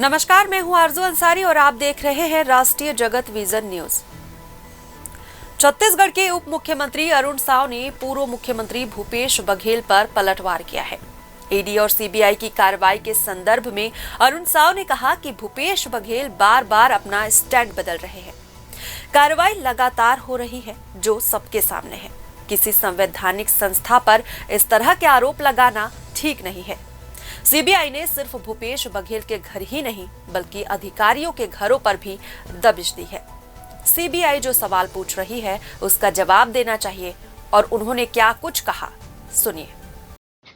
नमस्कार, मैं हूं आरजू अंसारी और आप देख रहे हैं राष्ट्रीय जगत विजन न्यूज। छत्तीसगढ़ के उप मुख्यमंत्री अरुण साव ने पूर्व मुख्यमंत्री भूपेश बघेल पर पलटवार किया है। ईडी और सीबीआई की कार्रवाई के संदर्भ में अरुण साव ने कहा कि भूपेश बघेल बार बार अपना स्टैंड बदल रहे हैं। कार्रवाई लगातार हो रही है जो सबके सामने है। किसी संवैधानिक संस्था पर इस तरह के आरोप लगाना ठीक नहीं है। सीबीआई ने सिर्फ भूपेश बघेल के घर ही नहीं बल्कि अधिकारियों के घरों पर भी दबिश दी है। सीबीआई जो सवाल पूछ रही है उसका जवाब देना चाहिए और उन्होंने क्या कुछ कहा, सुनिए।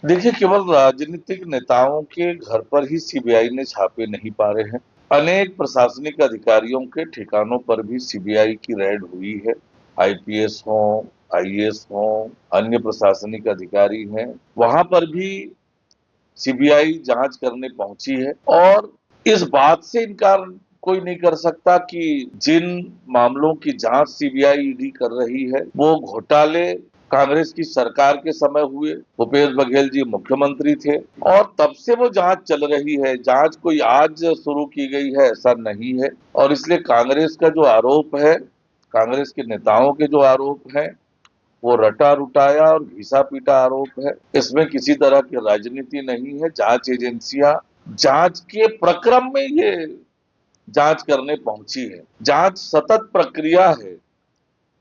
देखिए, केवल राजनीतिक नेताओं के घर पर ही सीबीआई ने छापे नहीं पारे हैं। अनेक प्रशासनिक अधिकारियों के ठिकानों पर भी सीबीआई की रेड हुई है। आईपीएस हो, आईएएस हो, अन्य प्रशासनिक अधिकारी हैं, वहां पर भी सीबीआई जांच करने पहुंची है और इस बात से इनकार कोई नहीं कर सकता कि जिन मामलों की जांच सीबीआई ईडी कर रही है वो घोटाले कांग्रेस की सरकार के समय हुए। भूपेश बघेल जी मुख्यमंत्री थे और तब से वो जांच चल रही है। जांच कोई आज शुरू की गई है ऐसा नहीं है और इसलिए कांग्रेस का जो आरोप है, कांग्रेस के नेताओं के जो आरोप है, वो रटा रुटाया और घिसा पीटा आरोप है। इसमें किसी तरह की राजनीति नहीं है। जांच एजेंसियां जांच के प्रक्रम में ये जांच करने पहुंची है। जांच सतत प्रक्रिया है।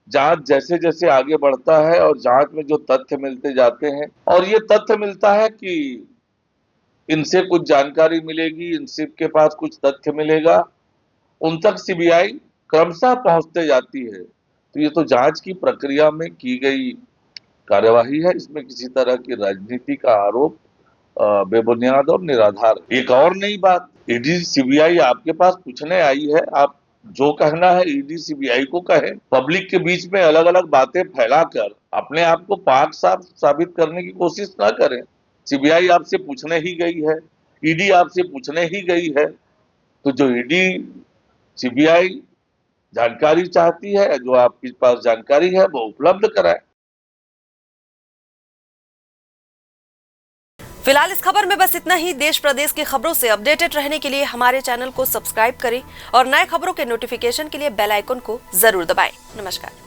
जांच जैसे जैसे आगे बढ़ता है और जांच में जो तथ्य मिलते जाते हैं और ये तथ्य मिलता है कि इनसे कुछ जानकारी मिलेगी, इनसे के पास कुछ तथ्य मिलेगा, उन तक सीबीआई क्रमशः पहुंचते जाती है। तो ये तो जांच की प्रक्रिया में की गई कार्यवाही है। इसमें किसी तरह की राजनीति का आरोप बेबुनियाद और निराधार। एक और नई बात, ईडी सीबीआई आपके पास पूछने आई है। आप जो कहना है ईडी सीबीआई को कहे। पब्लिक के बीच में अलग अलग बातें फैलाकर अपने आप को पाक साफ साबित करने की कोशिश ना करें। सीबीआई आपसे पूछने ही गई है, ईडी आपसे पूछने ही गई है, तो जो ईडी सीबीआई जानकारी चाहती है, जो आपके पास जानकारी है वो उपलब्ध कराए। फिलहाल इस खबर में बस इतना ही। देश प्रदेश की खबरों से अपडेटेड रहने के लिए हमारे चैनल को सब्सक्राइब करें और नए खबरों के नोटिफिकेशन के लिए बेल आइकन को जरूर दबाएं। नमस्कार।